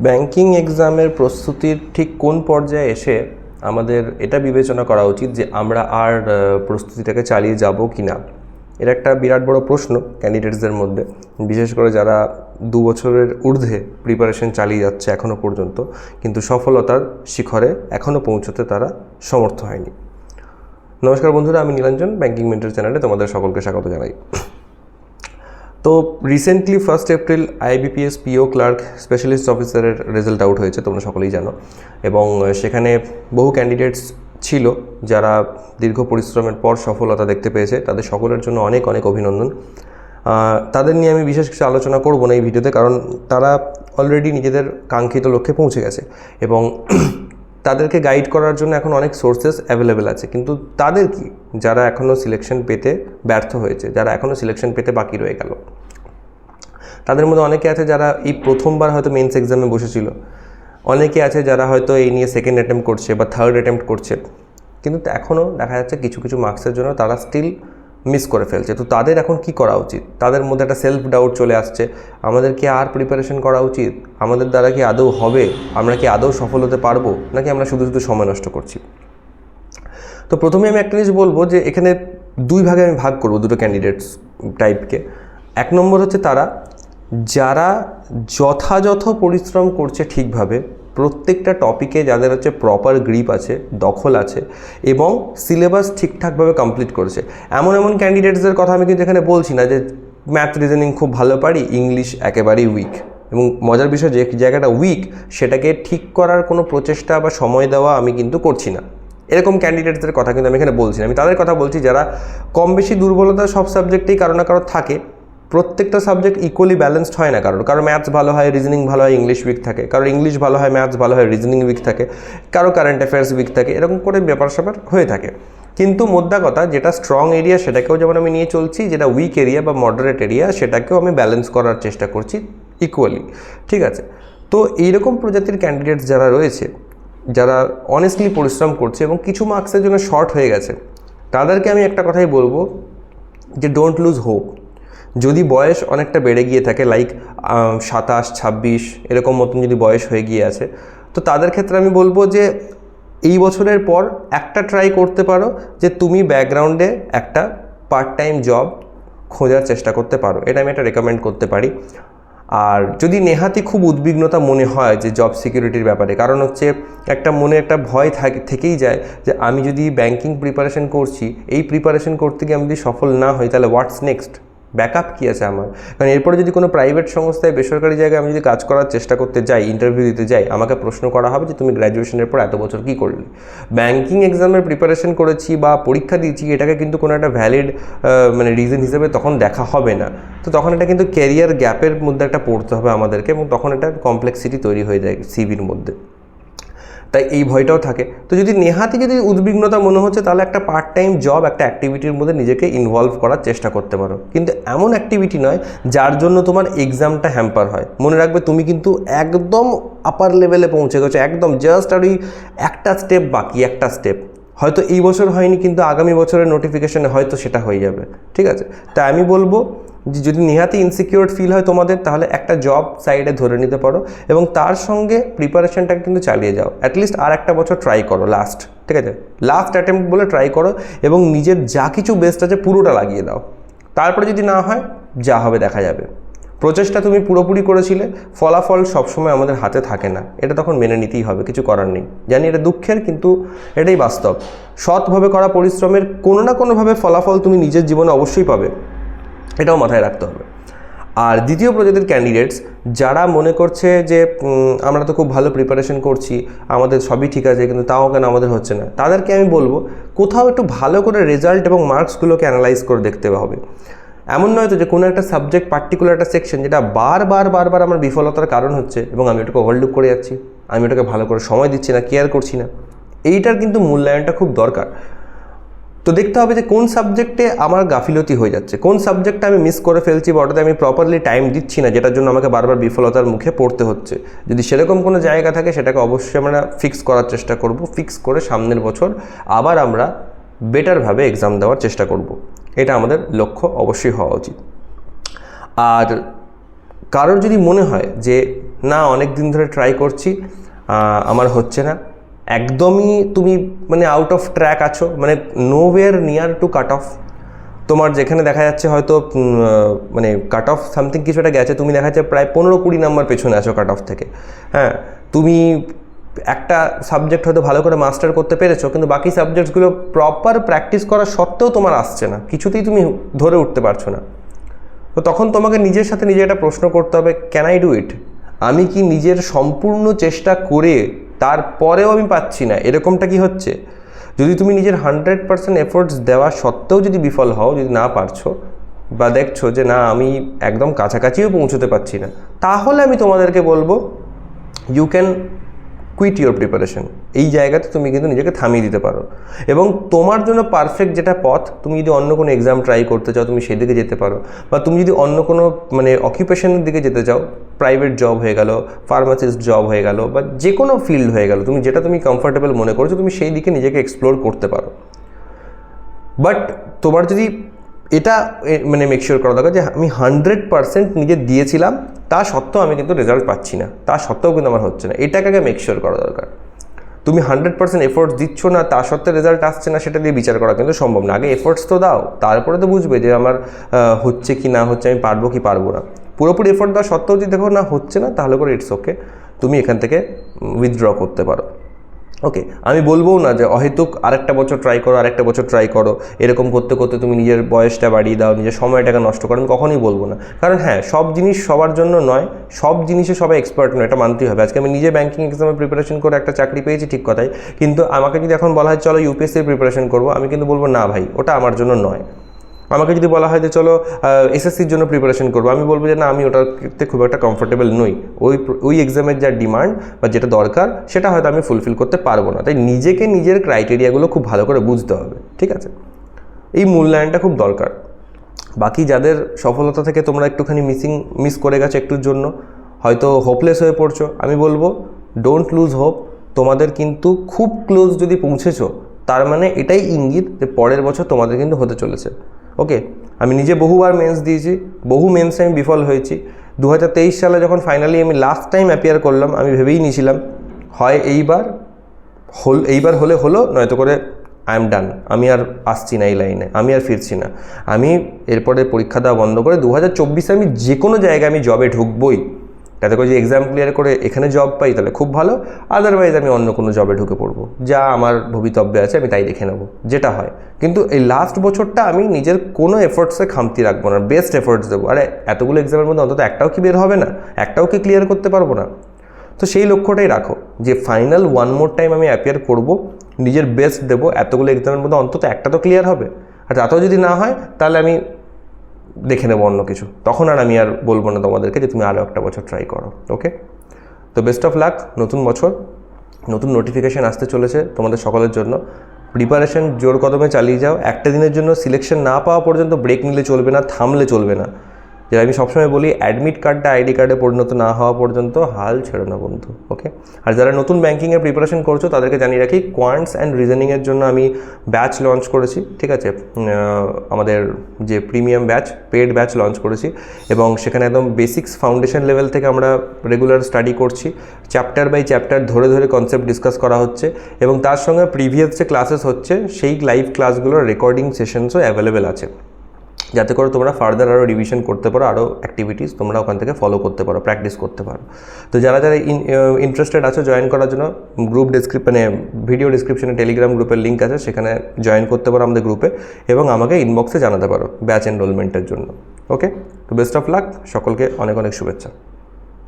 Banking এক্সামের প্রস্তুতির ঠিক কোন পর্যায়ে এসে আমাদের এটা বিবেচনা করা উচিত যে আমরা আর প্রস্তুতিটাকে চালিয়ে যাব কি না। এটা একটা বিরাট বড় প্রশ্ন ক্যান্ডিডেটসদের মধ্যে, বিশেষ করে যারা 2 বছরের ঊর্ধ্বে প্রিপারেশন চালিয়ে যাচ্ছে এখনও পর্যন্ত, কিন্তু সফলতার শিখরে এখনও পৌঁছতে তারা সমর্থ হয়নি। নমস্কার বন্ধুরা, আমি নীলাঞ্জন, ব্যাংকিং মেন্টর চ্যানেলে তোমাদের সকলকে স্বাগত জানাই। তো recently 1 April IBPS PO clerk specialist অফিসারের রেজাল্ট আউট হয়েছে, তোমরা সকলেই জানো। এবং সেখানে বহু ক্যান্ডিডেটস ছিল যারা দীর্ঘ পরিশ্রমের পর সফলতা দেখতে পেয়েছে। তাদের সকলের জন্য অনেক অনেক অভিনন্দন। তাদের নিয়ে আমি বিশেষ কিছু আলোচনা করব না এই ভিডিওতে, কারণ তারা অলরেডি নিজেদের কাঙ্ক্ষিত লক্ষ্যে পৌঁছে গেছে এবং তাদেরকে গাইড করার জন্য এখন অনেক সোর্সেস অ্যাভেলেবেল আছে। কিন্তু তাদের কি, যারা এখনও সিলেকশন পেতে ব্যর্থ হয়েছে, যারা এখনও সিলেকশন পেতে বাকি রয়ে গেল, তাদের মধ্যে অনেকে আছে যারা এই প্রথমবার হয়তো মেন্স এক্সামে বসেছিল, অনেকে আছে যারা হয়তো এই নিয়ে সেকেন্ড অ্যাটেম্প্ট করছে বা থার্ড অ্যাটেম্প্ট করছে, কিন্তু এখনও দেখা যাচ্ছে কিছু কিছু মার্কসের জন্য তারা স্টিল মিস করে ফেলছে। তো তাদের এখন কি করা উচিত? তাদের মধ্যে একটা সেলফ ডাউট চলে আসছে, আমাদের কি আর প্রিপারেশন করা উচিত? আমাদের দ্বারা কি আদৌ হবে? আমরা কি আদৌ সফল হতে পারবো, নাকি আমরা শুধু শুধু সময় নষ্ট করছি? তো প্রথমে আমি একটা জিনিস বলবো যে এখানে দুই ভাগে আমি ভাগ করবো দুটো ক্যান্ডিডেটস টাইপকে। এক নম্বর হচ্ছে তারা যারা যথাযথ পরিশ্রম করছে ঠিকভাবে, প্রত্যেকটা টপিকে যাদের হচ্ছে প্রপার গ্রিপ আছে, দখল আছে এবং সিলেবাস ঠিকঠাকভাবে কমপ্লিট করেছে। এমন এমন ক্যান্ডিডেটসদের কথা আমি কিন্তু এখানে বলছি না যে ম্যাথ রিজনিং খুব ভালো পারি, ইংলিশ একেবারেই উইক। এবং মজার বিষয় যে জায়গাটা উইক সেটাকে ঠিক করার কোনো প্রচেষ্টা বা সময় দেওয়া আমি কিন্তু করছি না। এরকম ক্যান্ডিডেটসদের কথা কিন্তু আমি এখানে বলছি না, আমি তাদের কথা বলছি যারা কম বেশি দুর্বলতা সব সাবজেক্টেই কারো না কারো থাকে। প্রত্যেকটা সাবজেক্ট ইকুয়ালি ব্যালেন্সড হয় না, কারো ম্যাথস ভালো হয়, রিজনিং ভালো হয়, ইংলিশ উইক থাকে, কারো ইংলিশ ভালো হয়, ম্যাথস ভালো হয়, রিজনিং উইক থাকে, কারো কারেন্ট অ্যাফেয়ার্স উইক থাকে, এরকম করে ব্যাপার স্যাপার হয়ে থাকে। কিন্তু মোদ্দা কথা, যেটা স্ট্রং এরিয়া সেটাকেও যেমন আমি নিয়ে চলছি, যেটা উইক এরিয়া বা মডারেট এরিয়া সেটাকেও আমি ব্যালেন্স করার চেষ্টা করছি ইকুয়ালি। ঠিক আছে? তো এইরকম প্রজাতির ক্যান্ডিডেটস যারা রয়েছে, যারা অনেস্টলি পরিশ্রম করছে এবং কিছু মার্কসের জন্য শর্ট হয়ে গেছে, তাদেরকে আমি একটা কথাই বলবো যে ডোন্ট লুজ হোপ। যদি বয়স অনেকটা বেড়ে গিয়ে থাকে, লাইক 27, 26 এরকম মতন যদি বয়স হয়ে গিয়ে আছে, তো তাদের ক্ষেত্রে আমি বলবো যে এই বছরের পর একটা ট্রাই করতে পারো যে তুমি ব্যাকগ্রাউন্ডে একটা পার্ট টাইম জব খোঁজার চেষ্টা করতে পারো। এটা আমি একটা রেকমেন্ড করতে পারি। আর যদি নেহাতি খুব উদ্বিগ্নতা মনে হয় যে জব সিকিউরিটির ব্যাপারে, কারণ হচ্ছে একটা মনে একটা ভয় থেকেই যায় যে আমি যদি ব্যাংকিং প্রিপারেশন করছি, এই প্রিপারেশন করতে গিয়ে আমি যদি সফল না হই তাহলে হোয়াটস নেক্সট, ব্যাকআপ কী আছে আমার? কারণ এরপরে যদি কোনো প্রাইভেট সংস্থায়, বেসরকারি জায়গায় আমি যদি কাজ করার চেষ্টা করতে যাই, ইন্টারভিউ দিতে যাই, আমাকে প্রশ্ন করা হবে যে তুমি গ্র্যাজুয়েশনের পর এত বছর কী করলে? ব্যাংকিং এক্সামের প্রিপারেশন করেছি বা পরীক্ষা দিয়েছি, এটাকে কিন্তু কোনো একটা ভ্যালিড রিজন হিসেবে তখন দেখা হবে না। তো তখন এটা কিন্তু ক্যারিয়ার গ্যাপের মধ্যে একটা পড়তে হবে আমাদেরকে, এবং তখন এটা কমপ্লেক্সিটি তৈরি হয়ে যায় সিভির মধ্যে। তাই এই ভয়টাও থাকে। তো যদি নেহাতি যদি উদ্বিগ্নতা মনে হচ্ছে, তাহলে একটা পার্ট টাইম জব, একটা অ্যাক্টিভিটির মধ্যে নিজেকে ইনভলভ করার চেষ্টা করতে পারো, কিন্তু এমন অ্যাক্টিভিটি নয় যার জন্য তোমার এক্সামটা হ্যাম্পার হয়। মনে রাখবে তুমি কিন্তু একদম আপার লেভেলে পৌঁছে গেছো, একদম জাস্ট আর ওই একটা স্টেপ বাকি, একটা স্টেপ হয়তো এই বছর হয়নি, কিন্তু আগামী বছরের নোটিফিকেশনে হয়তো সেটা হয়ে যাবে। ঠিক আছে? তাই আমি বলবো যে যদি নেহাতি ইনসিকিউর ফিল হয় তোমাদের, তাহলে একটা জব সাইডে ধরে নিতে পারো এবং তার সঙ্গে প্রিপারেশনটাকে কিন্তু চালিয়ে যাও। অ্যাটলিস্ট আর একটা বছর ট্রাই করো, লাস্ট, ঠিক আছে, লাস্ট অ্যাটেম্প্ট বলে ট্রাই করো এবং নিজের যা কিছু বেস্ট আছে পুরোটা লাগিয়ে দাও। তারপরে যদি না হয়, যা হবে দেখা যাবে। প্রচেষ্টা তুমি পুরোপুরি করেছিলে, ফলাফল সবসময় আমাদের হাতে থাকে না, এটা তখন মেনে নিতেই হবে, কিছু করার নেই। জানি এটা দুঃখের, কিন্তু এটাই বাস্তব। সৎভাবে করা পরিশ্রমের কোনো না কোনোভাবে ফলাফল তুমি নিজের জীবনে অবশ্যই পাবে, এটাও মাথায় রাখতে হবে। আর দ্বিতীয় প্রজাতির ক্যান্ডিডেটস যারা মনে করছে যে আমরা তো খুব ভালো প্রিপারেশন করছি, আমাদের সবই ঠিক আছে, কিন্তু তাও কেন আমাদের হচ্ছে না, তাদেরকে আমি বলবো কোথাও একটু ভালো করে রেজাল্ট এবং মার্কসগুলোকে অ্যানালাইজ করে দেখতে হবে। এমন নয় তো যে কোনো একটা সাবজেক্ট, পার্টিকুলার একটা সেকশন যেটা বারবার আমার বিফলতার কারণ হচ্ছে এবং আমি ওটাকে ওভারলুক করে যাচ্ছি, আমি ওটাকে ভালো করে সময় দিচ্ছি না, কেয়ার করছি না। এইটার কিন্তু মূল্যায়নটা খুব দরকার। তো দেখতে হবে যে কোন সাবজেক্টে আমার গাফিলতি হয়ে যাচ্ছে, কোন সাবজেক্টটা আমি মিস করে ফেলছি বা ওটাতে আমি প্রপারলি টাইম দিচ্ছি না, যেটার জন্য আমাকে বারবার বিফলতার মুখে পড়তে হচ্ছে। যদি সেরকম কোনো জায়গা থাকে, সেটাকে অবশ্যই আমরা ফিক্স করার চেষ্টা করব। ফিক্স করে সামনের বছর আবার আমরা বেটারভাবে এক্সাম দেওয়ার চেষ্টা করব। এটা আমাদের লক্ষ্য অবশ্যই হওয়া উচিত। আর কারোর যদি মনে হয় যে না অনেক দিন ধরে ট্রাই করছি, আমার হচ্ছে না, একদমই তুমি মানে আউট অফ ট্র্যাক আছো, মানে nowhere near to cut off. তোমার যেখানে দেখা যাচ্ছে হয়তো মানে কাট অফ সামথিং কিছু একটা গেছে, তুমি দেখা যাচ্ছে প্রায় 15-20 নাম্বার পেছনে আছো কাট অফ থেকে। হ্যাঁ, তুমি একটা সাবজেক্ট হয়তো ভালো করে মাস্টার করতে পেরেছো, কিন্তু বাকি সাবজেক্টসগুলো প্রপার প্র্যাকটিস করা সত্ত্বেও তোমার আসছে না, কিছুতেই তুমি ধরে উঠতে পারছো না। তো তখন তোমাকে নিজের সাথে নিজে একটা প্রশ্ন করতে হবে, ক্যান আই ডু ইট? আমি কি নিজের সম্পূর্ণ চেষ্টা করে তারপরেও আমি পাচ্ছি না, এরকমটা কি হচ্ছে? যদি তুমি নিজের 100% এফোর্টস দেওয়া সত্ত্বেও যদি বিফল হও, যদি না পারছো বা দেখছো যে না আমি একদম কাছাকাছিও পৌঁছতে পারছি না, তাহলে আমি তোমাদেরকে বলবো you can quit your preparation. এই জায়গাতে তুমি কিন্তু নিজেকে থামিয়ে দিতে পারো, এবং তোমার জন্য পারফেক্ট যেটা পথ, তুমি যদি অন্য কোনো এক্সাম ট্রাই করতে চাও তুমি সেদিকে যেতে পারো, বা তুমি যদি অন্য কোনো মানে অকুপেশনের দিকে যেতে চাও, প্রাইভেট জব হয়ে গেল, ফার্মাসিস্ট জব হয়ে গেল, বা যে কোনো ফিল্ড হয়ে গেল, তুমি যেটা তুমি কমফর্টেবল মনে করছো তুমি সেই দিকে নিজেকে এক্সপ্লোর করতে পারো। বাট তোমার যদি এটা মানে মেকশিওর করা দরকার যে আমি 100% নিজে দিয়েছিলাম, তা সত্ত্বেও আমি কিন্তু রেজাল্ট পাচ্ছি না, তা সত্ত্বেও কিন্তু আমার হচ্ছে না, এটাকে আগে মেকশিওর করা দরকার। তুমি 100% এফোর্টস দিচ্ছ না, তা সত্ত্বেও রেজাল্ট আসছে না, সেটা দিয়ে বিচার করা কিন্তু সম্ভব না। আগে এফোর্টস তো দাও, তারপরে তো বুঝবে যে আমার হচ্ছে কি না হচ্ছে, আমি পারবো কি পারবো না। পুরোপুরি এফোর্ট দেওয়া সত্ত্বেও যদি দেখো না হচ্ছে না, তাহলে করে ইটস ওকে, তুমি এখান থেকে উইথড্র করতে পারো। ওকে, আমি বলবো না যে অহেতুক আরেকটা বছর ট্রাই করো, আরেকটা বছর ট্রাই করো, এরকম করতে করতে তুমি নিজের বয়সটা বাড়িয়ে দাও, নিজের সময়টাকে নষ্ট করো, আমি কখনোই বলবো না। কারণ হ্যাঁ, সব জিনিস সবার জন্য নয়, সব জিনিসে সবাই এক্সপার্ট নয়, এটা মানতেই হবে। আজকে আমি নিজে ব্যাঙ্কিং এক্সামে প্রিপারেশন করে একটা চাকরি পেয়েছি, ঠিক কথাই, কিন্তু আমাকে যদি এখন বলা হয় চলো ইউপিএসসির প্রিপারেশন করবো, আমি কিন্তু বলবো না ভাই, ওটা আমার জন্য নয়। আমাকে যদি বলা হয় যে চলো এসএসসির জন্য প্রিপারেশন করবো, আমি বলবো যে না, আমি ওটাতে খুব একটা কমফোর্টেবল নই, ওই এক্সামের যা ডিমান্ড বা যেটা দরকার সেটা হয়তো আমি ফুলফিল করতে পারবো না। তাই নিজেকে নিজের ক্রাইটেরিয়াগুলো খুব ভালো করে বুঝতে হবে, ঠিক আছে? এই মূল্যায়নটা খুব দরকার। বাকি যাদের সফলতা থেকে তোমরা একটুখানি মিস করে গেছো একটুর জন্য, হয়তো হোপলেস হয়ে পড়ছো, আমি বলবো ডোন্ট লুজ হোপ। তোমাদের কিন্তু খুব ক্লোজ যদি পৌঁছেছো, তার মানে এটাই ইঙ্গিত যে পরের বছর তোমাদের কিন্তু হতে চলেছে। ওকে, আমি নিজে বহুবার মেন্স দিয়েছি, বহু মেন্সে আমি বিফল হয়েছি। 2023 সালে যখন ফাইনালি আমি লাস্ট টাইম অ্যাপিয়ার করলাম, আমি ভেবেই নিয়েছিলাম হয় এইবার হলে হলো, নয়তো করে আই এম ডান, আমি আর আসছি না এই লাইনে, আমি আর ফিরছি না। আমি এরপরে পরীক্ষা দেওয়া বন্ধ করে 2024-এ আমি যে কোনো জায়গায় আমি জবে ঢুকবই, যাতে করে যে এক্সাম ক্লিয়ার করে এখানে জব পাই তাহলে খুব ভালো, আদারওয়াইজ আমি অন্য কোনো জবে ঢুকে পড়বো, যা আমার ভবিতব্যে আছে আমি তাই দেখে নেবো, যেটা হয়। কিন্তু এই লাস্ট বছরটা আমি নিজের কোনো এফোর্টসে খামতি রাখবো না, বেস্ট এফোর্টস দেবো। আরে এতগুলো এক্সামের মধ্যে অন্তত একটাও কি বের হবে না, একটাও কি ক্লিয়ার করতে পারবো না? তো সেই লক্ষ্যটাই রাখো যে ফাইনাল ওয়ান মোর টাইম আমি অ্যাপিয়ার করবো, নিজের বেস্ট দেবো, এতগুলো এক্সামের মধ্যে অন্তত একটা তো ক্লিয়ার হবে। আর তাতেও যদি না হয় তাহলে আমি দেখে নেবো অন্য কিছু, তখন আর আমি আর বলবো না তোমাদেরকে যে তুমি আরও একটা বছর ট্রাই করো। ওকে, তো বেস্ট অফ লাক। নতুন বছর, নতুন নোটিফিকেশান আসতে চলেছে তোমাদের সকলের জন্য। প্রিপারেশন জোর কদমে চালিয়ে যাও, একটা দিনের জন্য সিলেকশন না পাওয়া পর্যন্ত ব্রেক নিলে চলবে না, থামলে চলবে না। যেটা আমি সবসময় বলি, অ্যাডমিট কার্ডটা আইডি কার্ডে পরিণত না হওয়া পর্যন্ত হাল ছেড়ো না বন্ধু। ওকে, আর যারা নতুন ব্যাঙ্কিংয়ের প্রিপারেশন করছো তাদেরকে জানিয়ে রাখি, কোয়ান্টস অ্যান্ড রিজনিংয়ের জন্য আমি ব্যাচ লঞ্চ করেছি, ঠিক আছে? আমাদের যে premium batch, paid batch launch করেছি, এবং সেখানে একদম বেসিক্স ফাউন্ডেশন লেভেল থেকে আমরা রেগুলার স্টাডি করছি, চ্যাপ্টার বাই চ্যাপ্টার ধরে ধরে কনসেপ্ট ডিসকাস করা হচ্ছে, এবং তার সঙ্গে প্রিভিয়াস যে ক্লাসেস হচ্ছে সেই লাইভ ক্লাসগুলোর রেকর্ডিং সেশনসও অ্যাভেলেবেল আছে, যাতে করে তোমরা ফার্দার আরও রিভিশন করতে পারো, আরও অ্যাক্টিভিটিস তোমরা ওখান থেকে ফলো করতে পারো, প্র্যাকটিস করতে পারো। তো যারা যারা ইন্টারেস্টেড আছো জয়েন করার জন্য, গ্রুপ মানে ভিডিও ডিসক্রিপশনে টেলিগ্রাম গ্রুপের লিঙ্ক আছে, সেখানে জয়েন করতে পারো আমাদের গ্রুপে, এবং আমাকে ইনবক্সে জানাতে পারো ব্যাচ এনরোলমেন্টের জন্য। ওকে, তো বেস্ট অফ লাক, সকলকে অনেক অনেক শুভেচ্ছা।